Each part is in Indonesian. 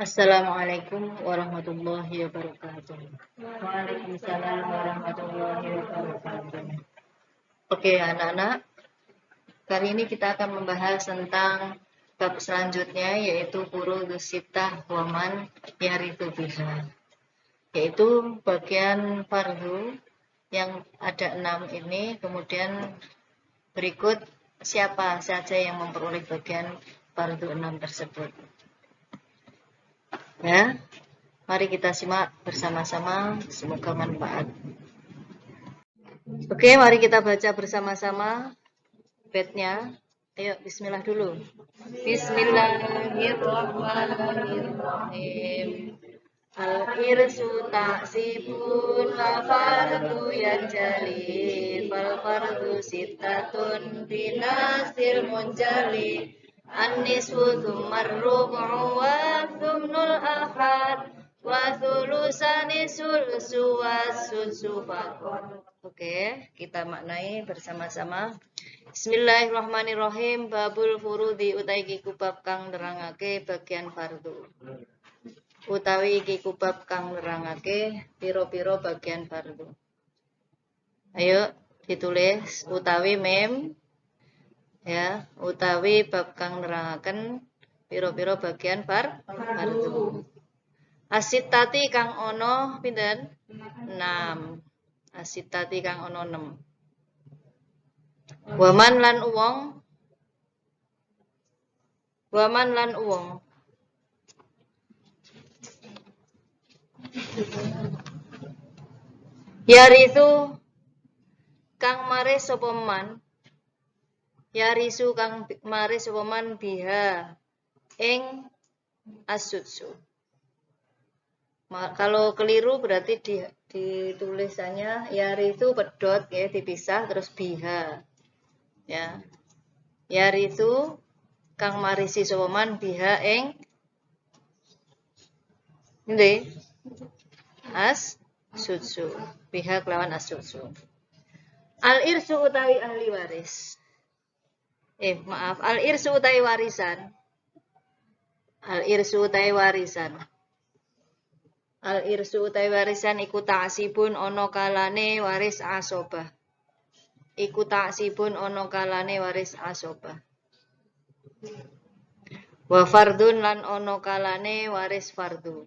Assalamualaikum warahmatullahi wabarakatuh. Waalaikumsalam warahmatullahi wabarakatuh. Oke, anak-anak, kali ini kita akan membahas tentang bab selanjutnya, yaitu furudus sittah wa man yarithu biha, yaitu bagian fardu yang ada 6 ini. Kemudian berikut siapa saja yang memperoleh bagian fardu 6 tersebut. Ya, mari kita simak bersama-sama, semoga manfaat. Oke, mari kita baca bersama-sama bednya. Ayo, bismillah dulu. Bismillahirrahmanirrahim. Al-irsu ta'sibun wa fardu yanjali fal fardu sittatun binasil munjali an-nisfu thumma ar-rubu'u wa thumnul ahad wa thulusani sulsu wa sulsu faqat. Oke, kita maknai bersama-sama. Bismillahirrahmanirrahim. Babul furudi utawi iki bab kang nerangake bagian fardu. Utawi iki bab kang nerangake pira-pira bagian fardu. Ayo ditulis utawi mem ya, utawi bab kang nerangaken pira-pira bagian fardu. Asitati kang ana pinten? 6. Asitati kang ana 6. Waman lan uwong. Waman lan uwong. Yarisu kang mare sapa man. Yarisu kang mare sapa man biha ing asutsu. Kalau keliru berarti di tulisannya yarisu pedot ya, dipisah terus biha. Ya. Yarisu kang marisi sapa man biha ing nggih as-sudsu. Biha kelawan as-sudsu. Al-irsu utawi ahli waris. Al-irsu utawi warisan. Al-irsu utawi warisan. Al-irsu utawi warisan iku ta'sibun ana kalane waris asobah. Iku ta'sibun ana kalane waris asobah. Wa fardun lan ana kalane waris fardu.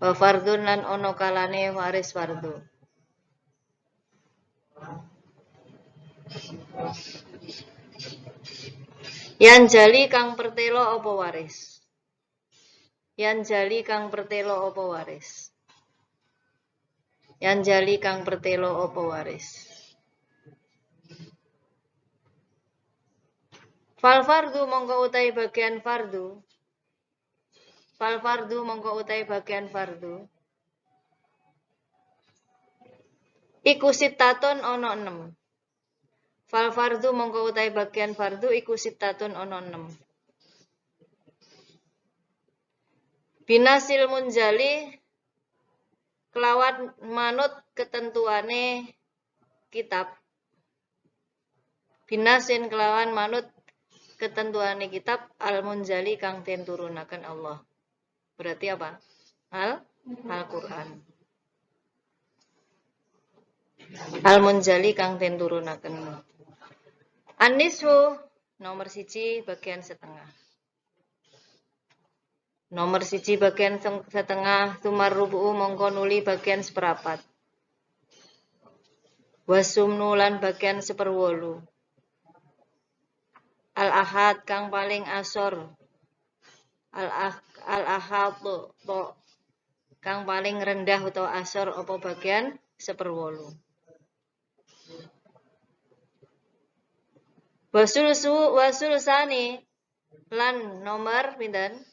Wa fardun lan ana kalane waris fardu. Yanjali kang pertelo apa waris? Yanjali kang pertelo apa waris? Yanjali kang pertelo apa waris? Fal fardu mongko utahi bagian fardu. Fal fardu mongko utahi bagian fardu. Iku sittatun ana 6. Fal fardu mongko utahi bagian fardu iku sittatun ana 6. Binasil munjali kelawan manut ketentuane kitab. Binasin kelawan manut ketentuane kitab al-munjali kang den turunaken Allah. Berarti apa? Al-Qur'an. Al-munjali kang den turunaken. An-nisfu nomor 1 bagian setengah. Nomor 1 bagian setengah, tumar rubu'u mongko nuli bagian seperapat. Wasumnu lan bagian 1/8. Al-ahad kang paling asor. Al-ahad kang paling rendah utawa asor apa bagian 1/8. Wasulsani lan nomor pinten?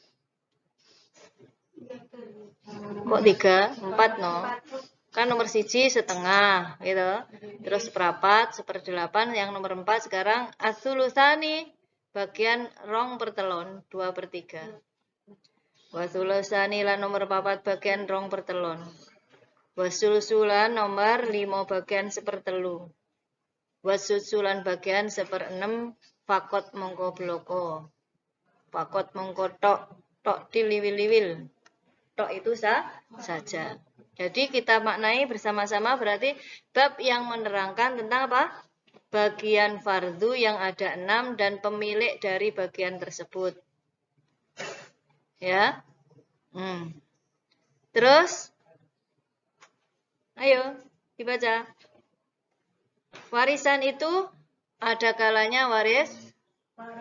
Kok 3? 4 no? Kan nomor 1 setengah gitu. Terus seperempat, 1/8, yang nomor 4 sekarang as-sulusani bagian 2/3, 2/3. Wasulusani lan nomor 4 bagian 2/3. Wasulsulan nomor 5 bagian 1/3. Wasudsulan bagian 1/6 fakot mongko bloko. Fakot mengkotok, tok tiliwil-liwil. Tok itu saja. Jadi kita maknai bersama-sama berarti bab yang menerangkan tentang apa? Bagian fardu yang ada 6 dan pemilik dari bagian tersebut. Ya. Terus ayo dibaca. Warisan itu ada kalanya waris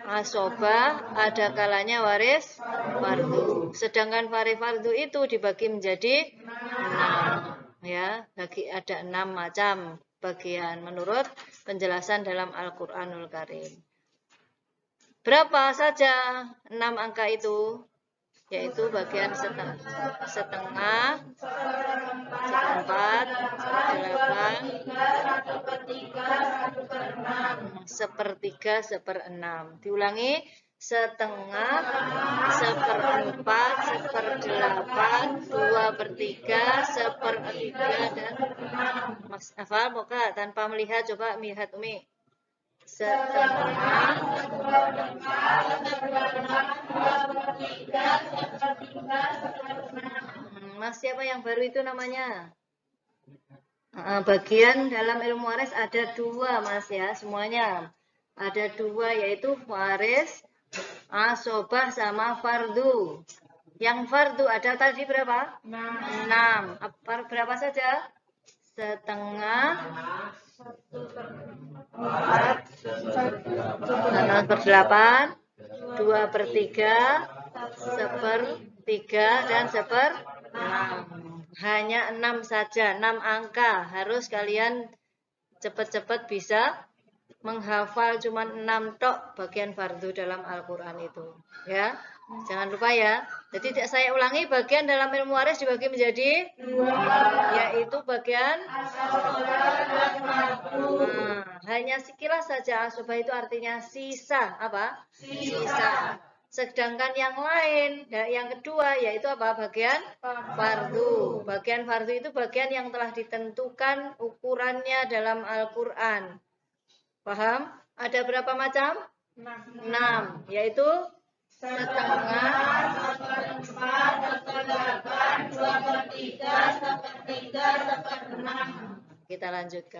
asobah, ada kalanya waris fardu. Sedangkan waris fardu itu dibagi menjadi 6. Ya, ada 6 macam bagian menurut penjelasan dalam Al-Qur'anul Karim. Berapa saja 6 angka itu? Yaitu bagian setengah, seperempat, seperdelapan, sepertiga, seperenam. Diulangi, setengah, seperempat, seperdelapan, 2/3, sepertiga, dan Mas hafal buka tanpa melihat, coba melihat Umi. Setengah, Mas siapa yang baru itu namanya? Bagian dalam ilmu waris ada 2 Mas ya, semuanya. Ada 2 yaitu waris, asobah sama fardu. Yang fardu ada tadi berapa? 6. Berapa saja? Setengah, 1/8, 2/3, sepertiga, dan seperenam. Hanya 6 saja, 6 angka. Harus kalian cepat-cepat bisa menghafal cuma 6 tok bagian fardu dalam Al-Quran itu. Ya, jangan lupa ya. Jadi saya ulangi, bagian dalam ilmu waris dibagi menjadi 2, yaitu bagian hanya sekilas saja asobah itu artinya sisa apa? Sisa. Sedangkan yang lain, yang kedua yaitu apa? Bagian fardu. Bagian fardu itu bagian yang telah ditentukan ukurannya dalam Al-Quran. Paham? Ada berapa macam? 6. Yaitu setengah, 1/4, 2/3, sepertiga, seperenam. Kita lanjutkan.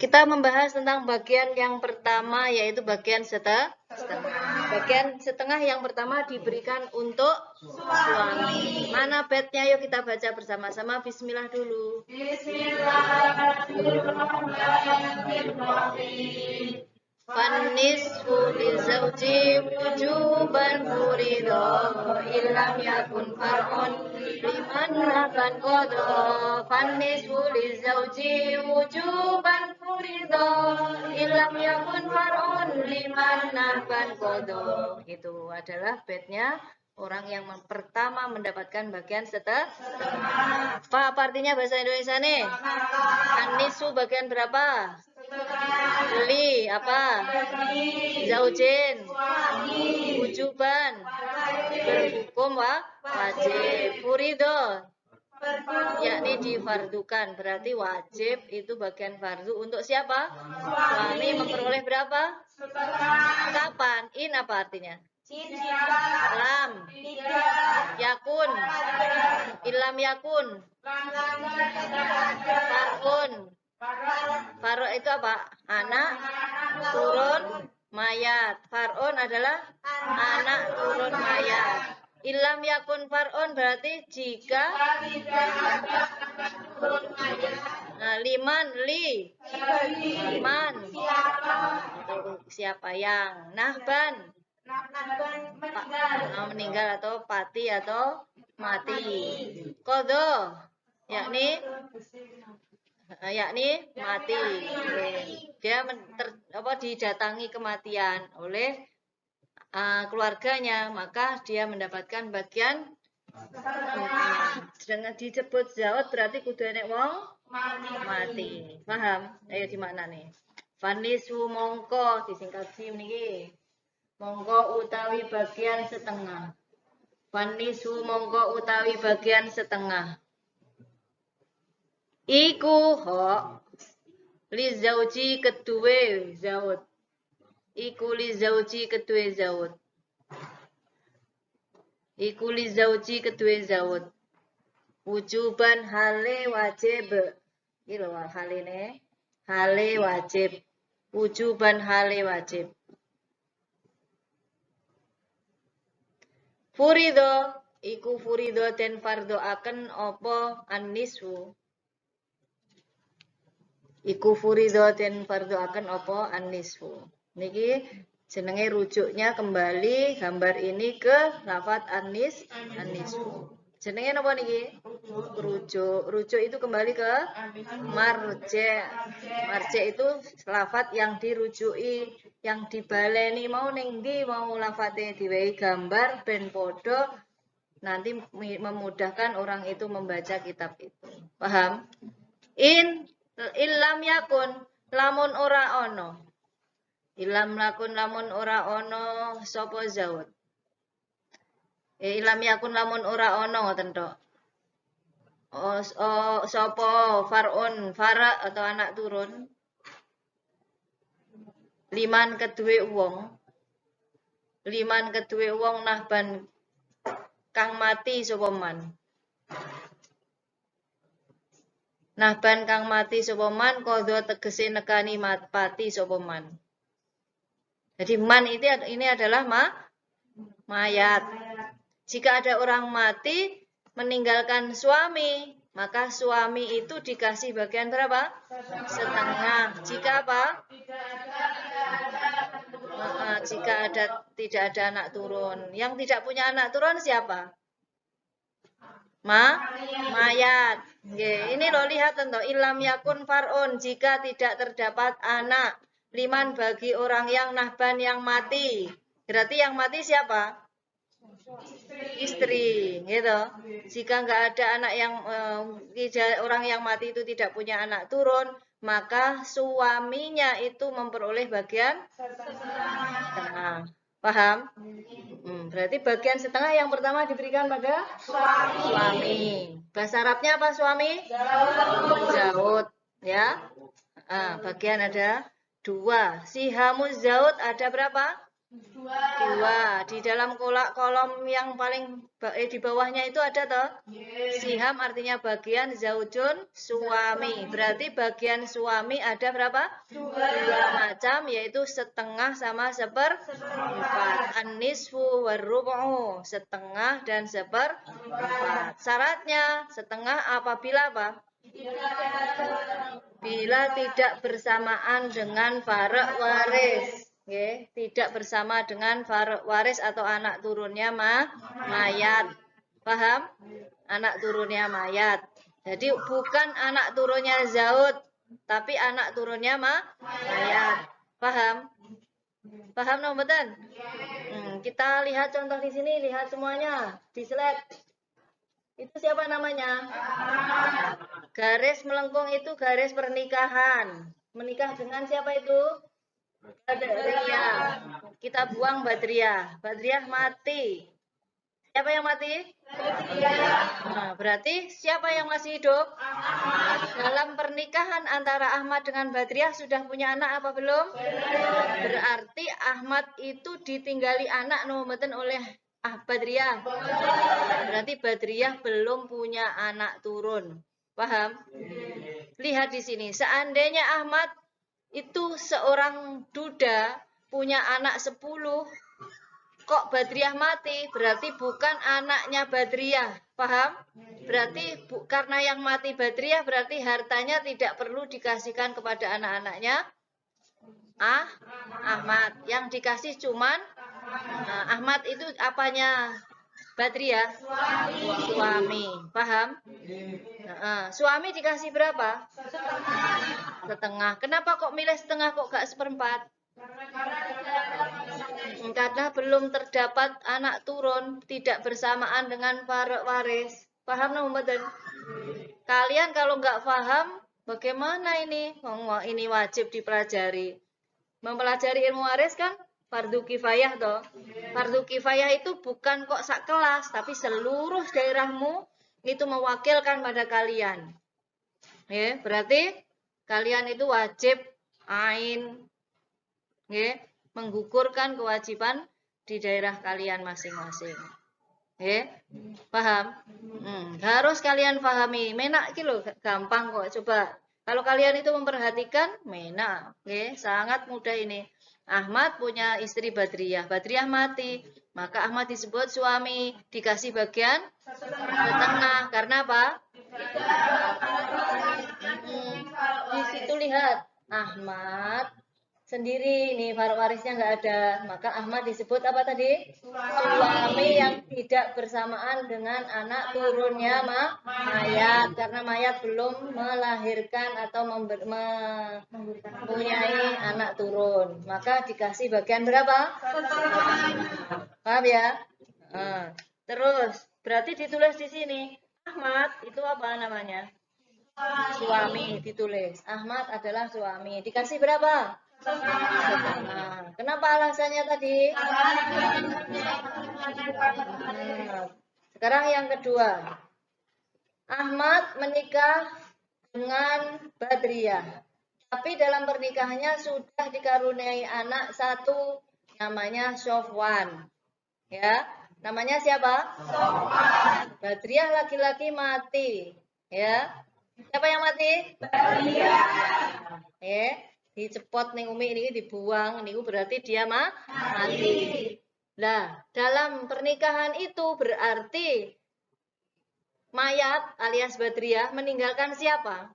Kita membahas tentang bagian yang pertama, yaitu bagian setengah. Bagian setengah yang pertama diberikan untuk suami. Mana bednya? Yuk kita baca bersama-sama. Bismillah dulu. Bismillahirrahmanirrahim. Fannisfu lizawji wujuban furido illam yakun far'un liman akan qada. Fannisfu lizawji wujuban furido illam yakun far'un liman akan qada. Itu adalah bednya orang yang pertama mendapatkan bagian setengah. Apa artinya bahasa Indonesia nih? An-nisu bagian berapa? Li apa? Zaujin. Wujuban. Berhukum wajib. Furido. Yakni difardukan. Berarti wajib itu bagian fardu untuk siapa? Suami memperoleh berapa? Kapan? In apa artinya? Lam. Yakun. Ilam yakun. Farun. Farun itu apa? Anak turun mayat. Farun adalah anak turun mayat. Ilam yakun farun berarti jika liman li. Liman. Siapa yang? Nahban. Meninggal atau pati atau mati. Kodo yakni mati. Dia didatangi kematian oleh keluarganya, maka dia mendapatkan bagian. Dengan disebut zaud berarti kudu enek wong mati. Paham? Ayo di mana nih? Fanisu mongko disingkat sim niki. Mongko utawi bagian setengah. Fanisu mongko utawi bagian setengah. Iku hok li zauji kedue zaud. Iku li zauji kedue zaud. Iku li zauji kedue zaud. Wujuban hale wajib. Iki lho haline. Hale wajib. Wujuban hale wajib. Furido iku furido den fardo aken apa an-nisfu. Iku furido den fardo aken apa an-nisfu. Niki jenenge rujuknya kembali gambar ini ke lafaz an-nisfu. Jenenge napa niki? Rujuk. Rujuk itu kembali ke marje. Marje itu lafaz yang dirujuki, yang dibaleni mau ning ndi mau lafate diwehi gambar ben padha nanti memudahkan orang itu membaca kitab itu. Paham? Ilam yakun lamun ora ono. Ilam yakun lamun ora ono sapa zaud. Ilam yakun lamun ora ono ngoten tok. Sapa farun, fara atau anak turun. Liman kedue wong. Liman kedue wong nahban kang mati sapa man. Nahban kang mati sapa man qadha tegese nekani pati sapa man. Jadi man ini adalah mayat. Jika ada orang mati meninggalkan suami, maka suami itu dikasih bagian berapa? Setengah. Jika apa? Jika tidak ada anak turun. Yang tidak punya anak turun siapa? Mayat. Ini loh lihat tentu. Ilam yakun far'un. Jika tidak terdapat anak. Liman bagi orang yang nahban yang mati. Berarti yang mati siapa? Istri, gitu. Jika nggak ada anak yang orang yang mati itu tidak punya anak turun, maka suaminya itu memperoleh bagian setengah. Paham? Berarti bagian setengah yang pertama diberikan pada suami. Bahasa Arabnya apa suami? Zaud. Ya. Bagian ada 2. Sihamuz zaud ada berapa? 2. Di dalam kolom yang paling di bawahnya itu ada toh? Siham artinya bagian, zaujun suami. Berarti bagian suami ada berapa? 2 macam, yaitu setengah sama seperempat. An-nisfu warrubu'u, setengah dan seperempat. Syaratnya setengah apabila apa? Bila tidak bersamaan dengan farq waris. Okay. Tidak bersama dengan farq waris atau anak turunnya mayat. Paham? Anak turunnya mayat. Jadi bukan anak turunnya Zaud, tapi anak turunnya mayat. Paham? Paham no betul? Kita lihat contoh di sini, lihat semuanya di slide. Itu siapa namanya? Garis melengkung itu garis pernikahan. Menikah dengan siapa itu? Badriyah. Kita buang Badriyah. Badriyah mati. Siapa yang mati? Badriyah. Nah, berarti siapa yang masih hidup? Dalam pernikahan antara Ahmad dengan Badriyah sudah punya anak apa belum? Berarti Ahmad itu ditinggali anak nometen oleh Badriyah. Berarti Badriyah belum punya anak turun. Paham? Lihat di sini. Seandainya Ahmad itu seorang duda punya anak 10, kok Badriyah mati? Berarti bukan anaknya Badriyah. Paham? Berarti karena yang mati Badriyah berarti hartanya tidak perlu dikasihkan kepada anak-anaknya Ahmad. Yang dikasih cuman Ahmad itu apanya Badriyah? Suami. Paham? Suami dikasih berapa? Setengah. Kenapa kok milih setengah kok gak seperempat? Karena belum terdapat anak turun, tidak bersamaan dengan farq waris. Paham no betul? Kalian kalau nggak paham, bagaimana ini? Ini wajib dipelajari. Mempelajari ilmu waris kan fardu kifayah toh. Fardu kifayah itu bukan kok sak kelas, tapi seluruh daerahmu itu mewakilkan pada kalian. Ya, berarti kalian itu wajib ain menggugurkan kewajiban di daerah kalian masing-masing. Paham? Harus kalian pahami. Menak iki lho, gampang kok. Coba kalau kalian itu memperhatikan, menak. Sangat mudah ini. Ahmad punya istri Badriyah. Badriyah mati. Maka Ahmad disebut suami. Dikasih bagian setengah. Karena apa? Di situ lihat. Ahmad sendiri nih, farq warisnya nggak ada, maka Ahmad disebut apa tadi? Suami yang tidak bersamaan dengan anak turunnya mayat, karena mayat belum melahirkan atau mempunyai anak turun, maka dikasih bagian berapa? Paham ya? Terus berarti ditulis di sini Ahmad itu apa namanya? Suami ditulis. Ahmad adalah suami. Dikasih berapa? Setengah. Kenapa alasannya tadi? Sekarang yang kedua. Ahmad menikah dengan Badriyah. Tapi dalam pernikahannya sudah dikaruniai anak satu, namanya Sofwan. Ya, namanya siapa? Sofwan. Badriyah laki-laki mati. Ya. Siapa yang mati? Badriyah. Dicepot ning umi ini dibuang, niku berarti dia mati. Nah, dalam pernikahan itu berarti mayat alias Badriyah meninggalkan siapa?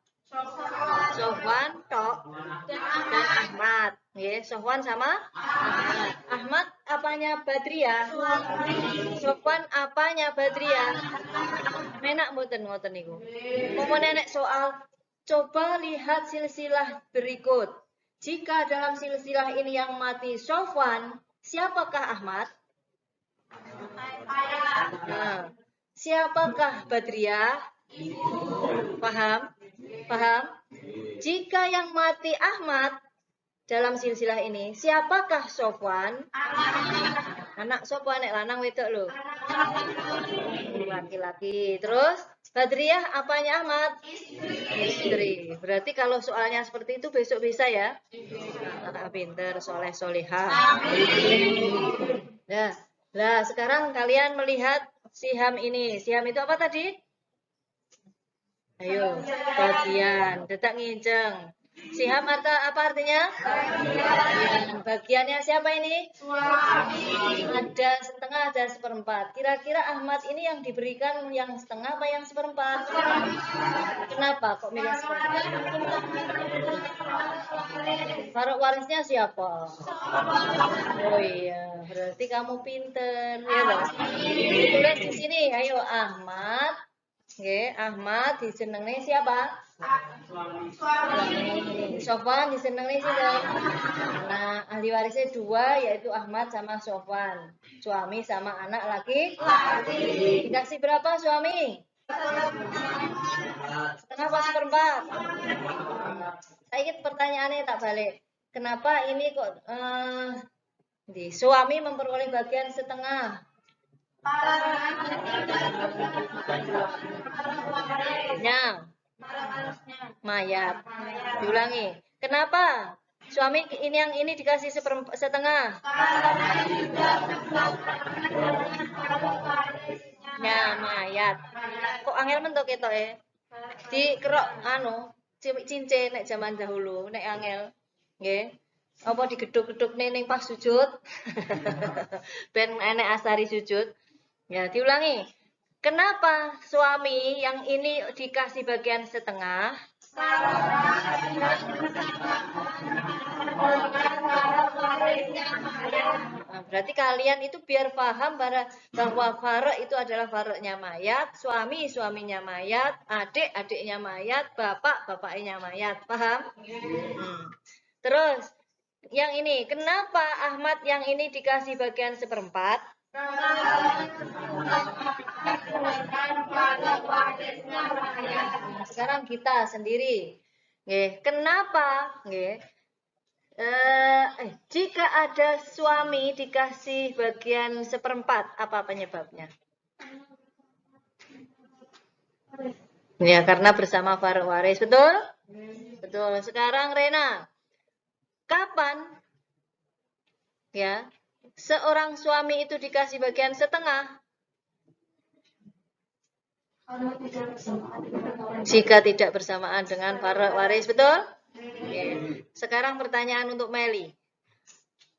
Sofwan tok dan Ahmad. Sofwan sama Ahmad. Ahmad apanya Badriyah? Sofwan apanya Badriyah? Menak mboten ngoten niku. Mau nenek soal, coba lihat silsilah berikut. Jika dalam silsilah ini yang mati Sofwan, siapakah Ahmad? Nah, siapakah Badriyah? Paham? Paham? Jika yang mati Ahmad, dalam silsilah ini, siapakah Sofwan? Anak Sofwan, nek lanang wedok lho. Laki-laki. Terus Badriyah apanya Ahmad? Istri. Berarti kalau soalnya seperti itu besok bisa ya? Pinter, soleh, solehah. Nah, sekarang kalian melihat siham ini. Siham itu apa tadi? Ayo, bagian. Detak nginceng. Siham apa artinya? Bagiannya siapa ini? Ada setengah, ada seperempat. Kira-kira Ahmad ini yang diberikan yang setengah apa yang seperempat? Kenapa kok milih seperempat? Farok warisnya siapa? Oh iya, berarti kamu pinter ya loh. Tulis di sini, ayo Ahmad. Oke, Ahmad disenengi siapa? Sofwan disenengi siapa? Nah, ahli warisnya dua, yaitu Ahmad sama Sofwan. Suami sama anak laki. Dikasih berapa suami? Setengah apa seperempat? Saya ingat pertanyaannya tak balik. Kenapa ini kok suami memperoleh bagian setengah? Mayat. Diulangi. Kenapa? Suami yang ini dikasih setengah. Ya, mayat. Kok angel mentok ketok di kerok cincin nek zaman dahulu nek angel. Nggih. Apa digeduk-geduk ning pas sujud. Ben enek asari sujud. Ya, diulangi. Kenapa suami yang ini dikasih bagian setengah? Nah, berarti kalian itu biar paham bahwa farok itu adalah faroknya mayat, suaminya mayat, adiknya mayat, bapaknya mayat. Paham? Terus, yang ini, kenapa Ahmad yang ini dikasih bagian seperempat? Sekarang kita sendiri. Kenapa? Jika ada suami dikasih bagian seperempat, apa penyebabnya? Ya, karena bersama farok waris, betul? Betul. Sekarang Rena, kapan ya seorang suami itu dikasih bagian setengah? Jika tidak bersamaan dengan farok waris, betul? Sekarang pertanyaan untuk Meli.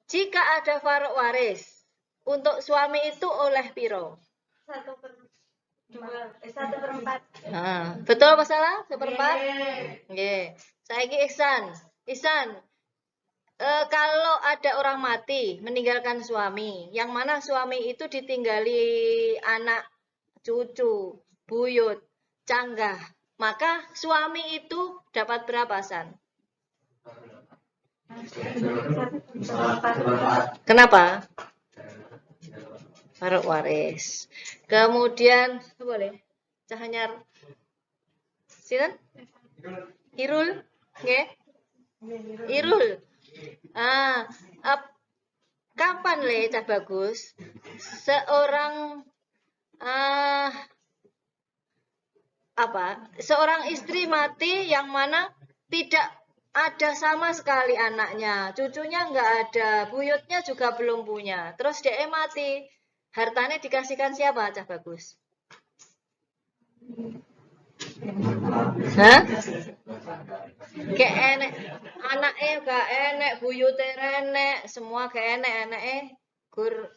Jika ada farok waris, untuk suami itu oleh piro? 1/4. Betul apa salah? 1/4? Saiki Ihsan. Kalau ada orang mati, meninggalkan suami, yang mana suami itu ditinggali anak, cucu, buyut, canggah, maka suami itu dapat berapa, San? Kenapa? Farok waris. Kemudian, boleh? Cahanyar. Sinten? Irul? Nggih. Irul. Kapan le cah bagus? Seorang seorang istri mati yang mana tidak ada sama sekali anaknya, cucunya nggak ada, buyutnya juga belum punya. Terus dia mati, hartanya dikasihkan siapa, cah bagus? Hah? Gak enek, anaknya gak enek, buyute renek, semua gak enek, anaknya Gur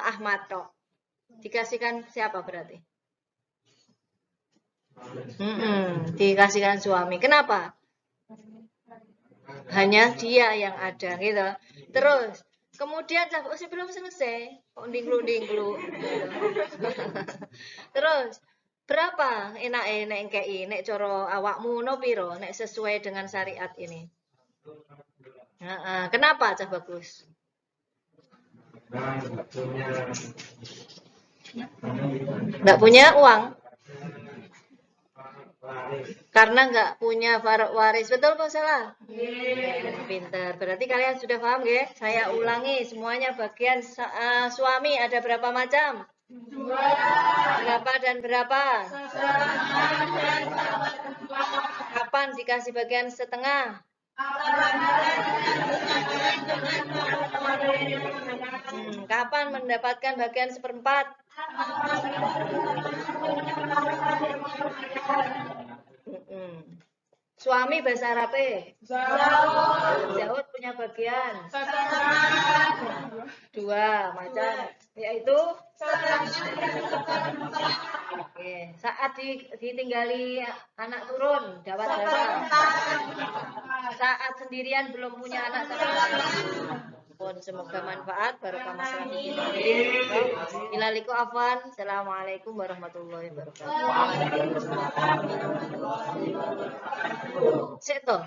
Ahmad tok. Dikasihkan siapa berarti? Dikasihkan suami. Kenapa? Hanya dia yang ada gitu. Terus kemudian belum selesai, kok dinglu-dinglu. Terus berapa enak kei nek cara awakmu no piro nek sesuai dengan syariat ini? Kenapa cah bagus? Nggak punya uang. Karena nggak punya waris. Betul apa salah? Pinter. Berarti kalian sudah paham ya? Saya ulangi semuanya bagian suami ada berapa macam? Berapa dan berapa? Kapan dikasih bagian setengah? Kapan mendapatkan bagian seperempat? Suami bahasa Arabnya? Zaud punya bagian? Dua macam, yaitu saat ditinggali anak turun dapat berapa? Saat sendirian belum punya anak pun semoga manfaat barokah masalah kita. Ilaliku afwan. Assalamualaikum warahmatullahi wabarakatuh. Sik toh.